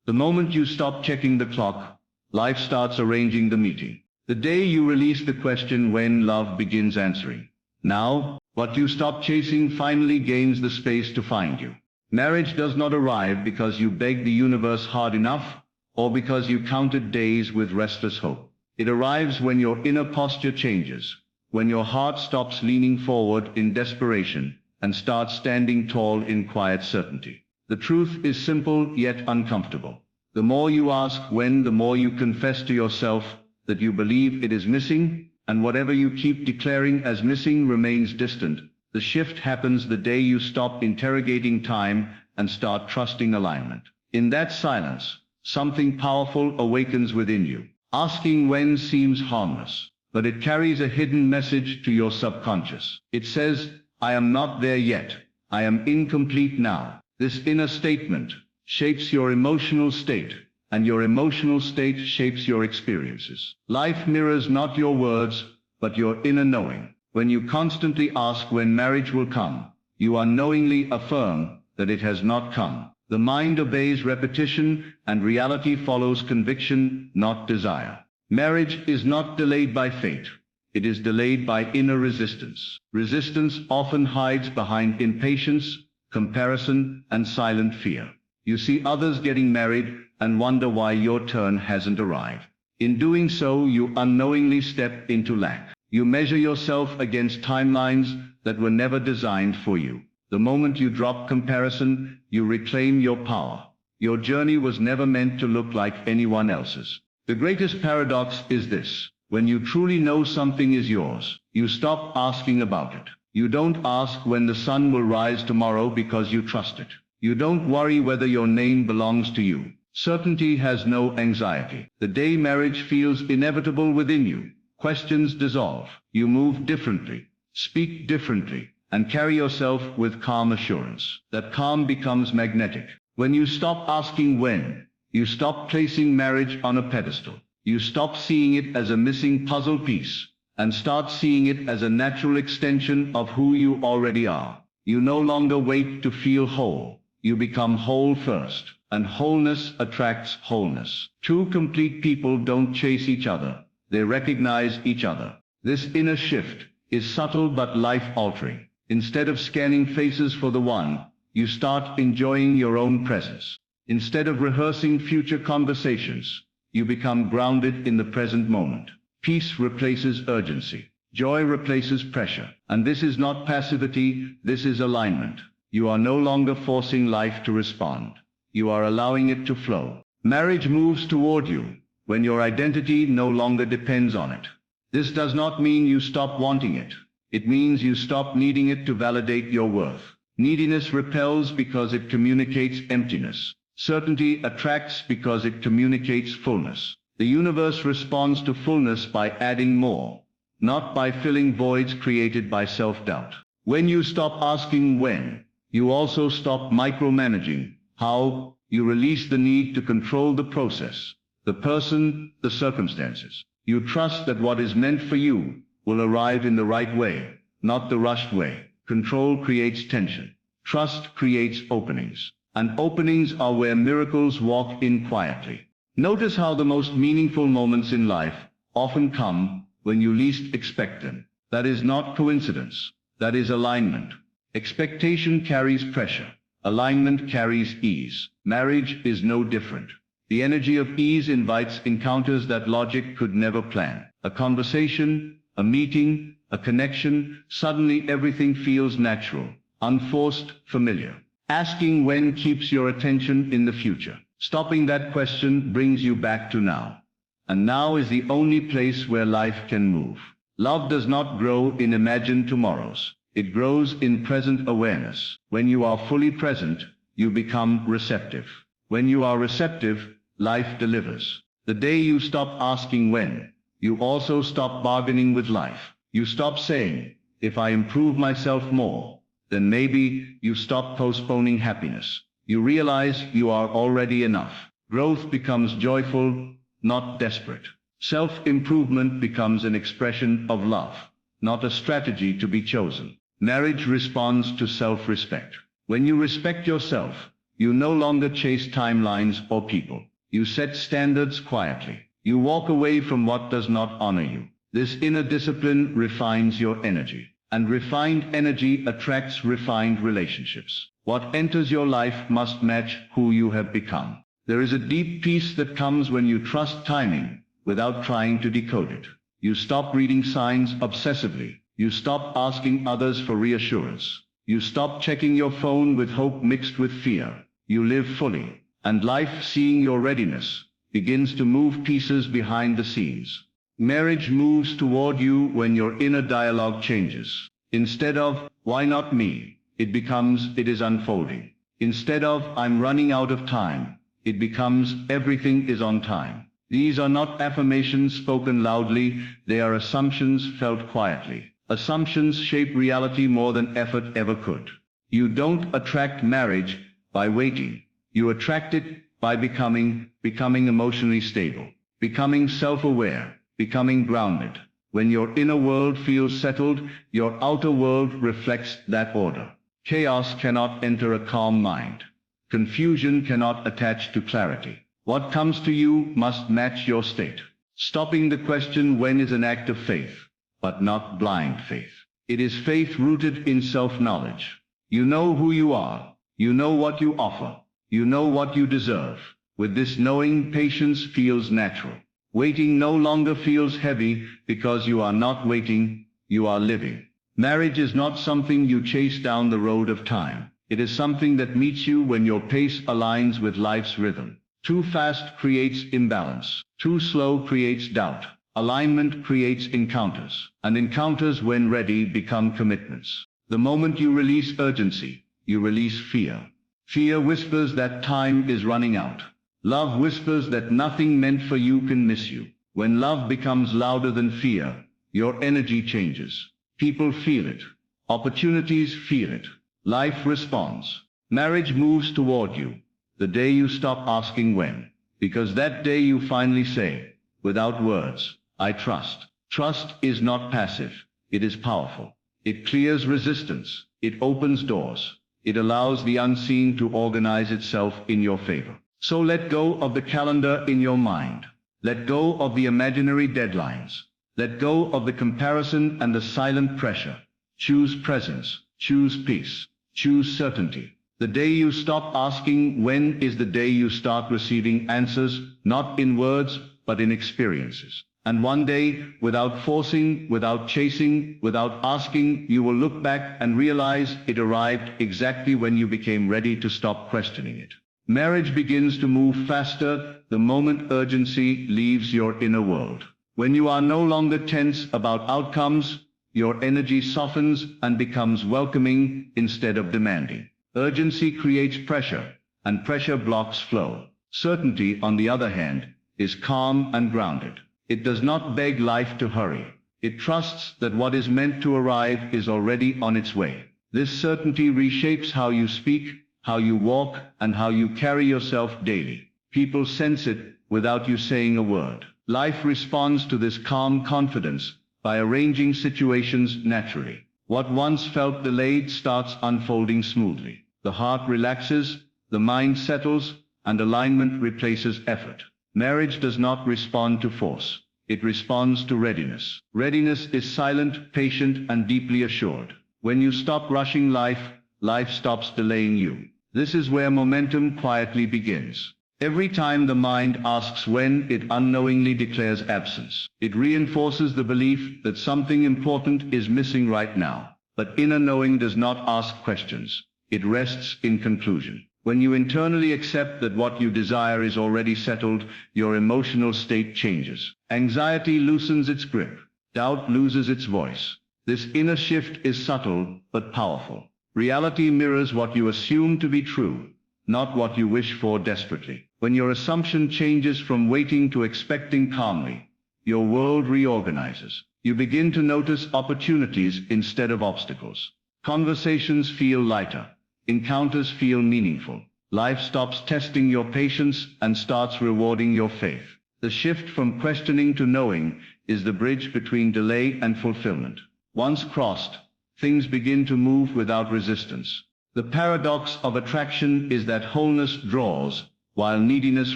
The moment you stop checking the clock, life starts arranging the meeting. The day you release the question when, love begins answering. Now, what you stop chasing finally gains the space to find you. Marriage does not arrive because you begged the universe hard enough, or because you counted days with restless hope. It arrives when your inner posture changes, when your heart stops leaning forward in desperation and starts standing tall in quiet certainty. The truth is simple yet uncomfortable. The more you ask when, the more you confess to yourself that you believe it is missing, and whatever you keep declaring as missing remains distant. The shift happens the day you stop interrogating time and start trusting alignment. In that silence, something powerful awakens within you. Asking when seems harmless, but it carries a hidden message to your subconscious. It says, I am not there yet. I am incomplete now. This inner statement shapes your emotional state, and your emotional state shapes your experiences. Life mirrors not your words, but your inner knowing. When you constantly ask when marriage will come, you unknowingly affirm that it has not come. The mind obeys repetition, and reality follows conviction, not desire. Marriage is not delayed by fate. It is delayed by inner resistance. Resistance often hides behind impatience, comparison, and silent fear. You see others getting married and wonder why your turn hasn't arrived. In doing so, you unknowingly step into lack. You measure yourself against timelines that were never designed for you. The moment you drop comparison, you reclaim your power. Your journey was never meant to look like anyone else's. The greatest paradox is this. When you truly know something is yours, you stop asking about it. You don't ask when the sun will rise tomorrow because you trust it. You don't worry whether your name belongs to you. Certainty has no anxiety. The day marriage feels inevitable within you, questions dissolve. You move differently, speak differently, and carry yourself with calm assurance. That calm becomes magnetic. When you stop asking when, you stop placing marriage on a pedestal. You stop seeing it as a missing puzzle piece, and start seeing it as a natural extension of who you already are. You no longer wait to feel whole. You become whole first, and wholeness attracts wholeness. Two complete people don't chase each other. They recognize each other. This inner shift is subtle but life-altering. Instead of scanning faces for the one, you start enjoying your own presence. Instead of rehearsing future conversations, you become grounded in the present moment. Peace replaces urgency. Joy replaces pressure. And this is not passivity, this is alignment. You are no longer forcing life to respond. You are allowing it to flow. Marriage moves toward you when your identity no longer depends on it. This does not mean you stop wanting it. It means you stop needing it to validate your worth. Neediness repels because it communicates emptiness. Certainty attracts because it communicates fullness. The universe responds to fullness by adding more, not by filling voids created by self-doubt. When you stop asking when, you also stop micromanaging how. You release the need to control the process, the person, the circumstances. You trust that what is meant for you will arrive in the right way, not the rushed way. Control creates tension. Trust creates openings. And openings are where miracles walk in quietly. Notice how the most meaningful moments in life often come when you least expect them. That is not coincidence. That is alignment. Expectation carries pressure. Alignment carries ease. Marriage is no different. The energy of ease invites encounters that logic could never plan. A conversation, a meeting, a connection, suddenly everything feels natural, unforced, familiar. Asking when keeps your attention in the future. Stopping that question brings you back to now. And now is the only place where life can move. Love does not grow in imagined tomorrows. It grows in present awareness. When you are fully present, you become receptive. When you are receptive, life delivers. The day you stop asking when, you also stop bargaining with life. You stop saying, if I improve myself more, then maybe. You stop postponing happiness. You realize you are already enough. Growth becomes joyful, not desperate. Self-improvement becomes an expression of love, not a strategy to be chosen. Marriage responds to self-respect. When you respect yourself, You no longer chase timelines or people. You set standards quietly. You walk away from what does not honor you. This inner discipline refines your energy. And refined energy attracts refined relationships. What enters your life must match who you have become. There is a deep peace that comes when you trust timing without trying to decode it. You stop reading signs obsessively. You stop asking others for reassurance. You stop checking your phone with hope mixed with fear. You live fully. And life, seeing your readiness, begins to move pieces behind the scenes. Marriage moves toward you when your inner dialogue changes. Instead of, why not me? It becomes, it is unfolding. Instead of, I'm running out of time, it becomes, everything is on time. These are not affirmations spoken loudly, they are assumptions felt quietly. Assumptions shape reality more than effort ever could. You don't attract marriage by waiting. You attract it by becoming emotionally stable, becoming self-aware, becoming grounded. When your inner world feels settled, your outer world reflects that order. Chaos cannot enter a calm mind. Confusion cannot attach to clarity. What comes to you must match your state. Stopping the question when is an act of faith, but not blind faith. It is faith rooted in self-knowledge. You know who you are. You know what you offer. You know what you deserve. With this knowing, patience feels natural. Waiting no longer feels heavy because you are not waiting, you are living. Marriage is not something you chase down the road of time. It is something that meets you when your pace aligns with life's rhythm. Too fast creates imbalance. Too slow creates doubt. Alignment creates encounters. And encounters, when ready, become commitments. The moment you release urgency, you release fear. Fear whispers that time is running out. Love whispers that nothing meant for you can miss you. When love becomes louder than fear, your energy changes. People feel it. Opportunities feel it. Life responds. Marriage moves toward you. The day you stop asking when. Because that day you finally say, without words, I trust. Trust is not passive. It is powerful. It clears resistance. It opens doors. It allows the unseen to organize itself in your favor. So let go of the calendar in your mind. Let go of the imaginary deadlines. Let go of the comparison and the silent pressure. Choose presence. Choose peace. Choose certainty. The day you stop asking when is the day you start receiving answers, not in words, but in experiences. And one day, without forcing, without chasing, without asking, you will look back and realize it arrived exactly when you became ready to stop questioning it. Marriage begins to move faster the moment urgency leaves your inner world. When you are no longer tense about outcomes, your energy softens and becomes welcoming instead of demanding. Urgency creates pressure, and pressure blocks flow. Certainty, on the other hand, is calm and grounded. It does not beg life to hurry. It trusts that what is meant to arrive is already on its way. This certainty reshapes how you speak, how you walk, and how you carry yourself daily. People sense it without you saying a word. Life responds to this calm confidence by arranging situations naturally. What once felt delayed starts unfolding smoothly. The heart relaxes, the mind settles, and alignment replaces effort. Marriage does not respond to force. It responds to readiness. Readiness is silent, patient, and deeply assured. When you stop rushing life, life stops delaying you. This is where momentum quietly begins. Every time the mind asks when, it unknowingly declares absence. It reinforces the belief that something important is missing right now. But inner knowing does not ask questions. It rests in conclusion. When you internally accept that what you desire is already settled, your emotional state changes. Anxiety loosens its grip. Doubt loses its voice. This inner shift is subtle but powerful. Reality mirrors what you assume to be true, not what you wish for desperately. When your assumption changes from waiting to expecting calmly, your world reorganizes. You begin to notice opportunities instead of obstacles. Conversations feel lighter. Encounters feel meaningful. Life stops testing your patience and starts rewarding your faith. The shift from questioning to knowing is the bridge between delay and fulfillment. Once crossed, things begin to move without resistance. The paradox of attraction is that wholeness draws, while neediness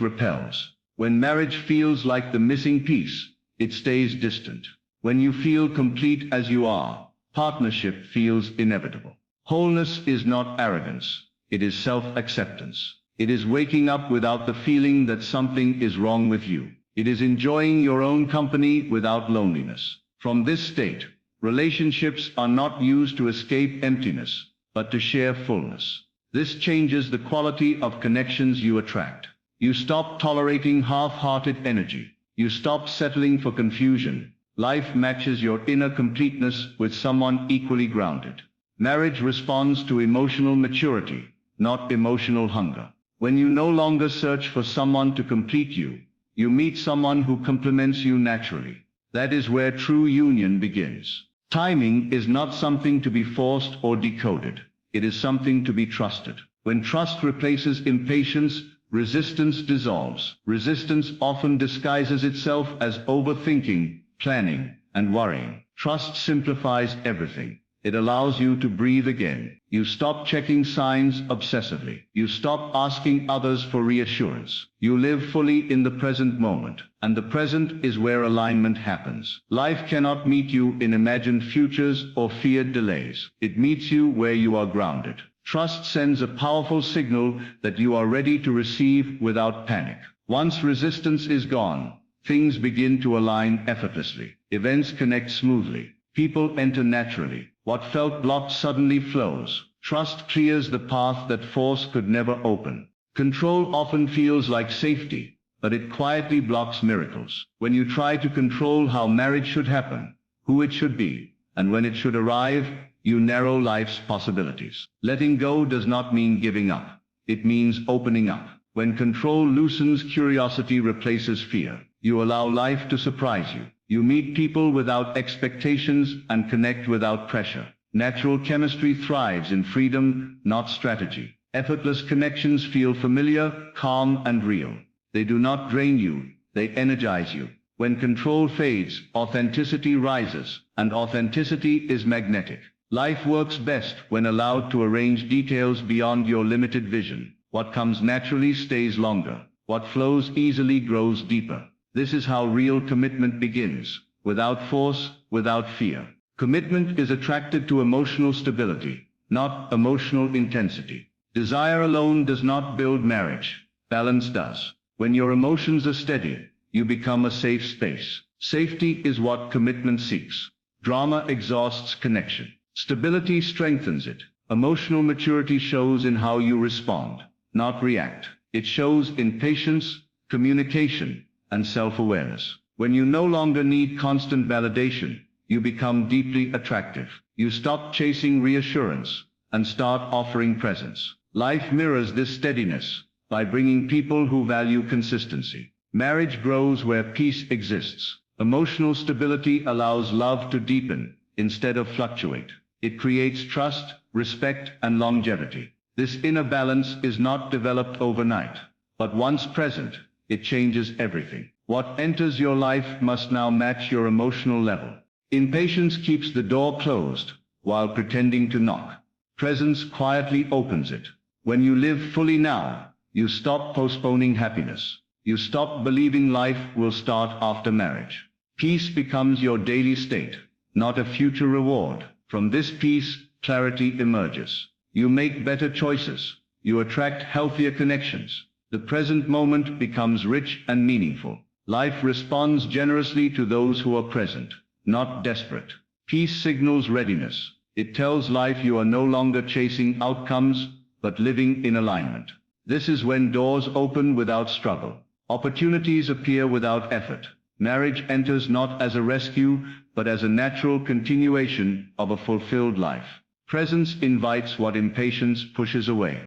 repels. When marriage feels like the missing piece, it stays distant. When you feel complete as you are, partnership feels inevitable. Wholeness is not arrogance, it is self-acceptance. It is waking up without the feeling that something is wrong with you. It is enjoying your own company without loneliness. From this state, relationships are not used to escape emptiness, but to share fullness. This changes the quality of connections you attract. You stop tolerating half-hearted energy. You stop settling for confusion. Life matches your inner completeness with someone equally grounded. Marriage responds to emotional maturity, not emotional hunger. When you no longer search for someone to complete you, you meet someone who complements you naturally. That is where true union begins. Timing is not something to be forced or decoded. It is something to be trusted. When trust replaces impatience, resistance dissolves. Resistance often disguises itself as overthinking, planning, and worrying. Trust simplifies everything. It allows you to breathe again. You stop checking signs obsessively. You stop asking others for reassurance. You live fully in the present moment. And the present is where alignment happens. Life cannot meet you in imagined futures or feared delays. It meets you where you are grounded. Trust sends a powerful signal that you are ready to receive without panic. Once resistance is gone, things begin to align effortlessly. Events connect smoothly. People enter naturally. What felt blocked suddenly flows. Trust clears the path that force could never open. Control often feels like safety, but it quietly blocks miracles. When you try to control how marriage should happen, who it should be, and when it should arrive, you narrow life's possibilities. Letting go does not mean giving up. It means opening up. When control loosens, curiosity replaces fear. You allow life to surprise you. You meet people without expectations and connect without pressure. Natural chemistry thrives in freedom, not strategy. Effortless connections feel familiar, calm, and real. They do not drain you, they energize you. When control fades, authenticity rises, and authenticity is magnetic. Life works best when allowed to arrange details beyond your limited vision. What comes naturally stays longer. What flows easily grows deeper. This is how real commitment begins, without force, without fear. Commitment is attracted to emotional stability, not emotional intensity. Desire alone does not build marriage. Balance does. When your emotions are steady, you become a safe space. Safety is what commitment seeks. Drama exhausts connection. Stability strengthens it. Emotional maturity shows in how you respond, not react. It shows in patience, communication, and self-awareness. When you no longer need constant validation, you become deeply attractive. You stop chasing reassurance and start offering presence. Life mirrors this steadiness by bringing people who value consistency. Marriage grows where peace exists. Emotional stability allows love to deepen instead of fluctuate. It creates trust, respect, and longevity. This inner balance is not developed overnight, but once present, it changes everything. What enters your life must now match your emotional level. Impatience keeps the door closed while pretending to knock. Presence quietly opens it. When you live fully now, you stop postponing happiness. You stop believing life will start after marriage. Peace becomes your daily state, not a future reward. From this peace, clarity emerges. You make better choices. You attract healthier connections. The present moment becomes rich and meaningful. Life responds generously to those who are present, not desperate. Peace signals readiness. It tells life you are no longer chasing outcomes, but living in alignment. This is when doors open without struggle. Opportunities appear without effort. Marriage enters not as a rescue, but as a natural continuation of a fulfilled life. Presence invites what impatience pushes away.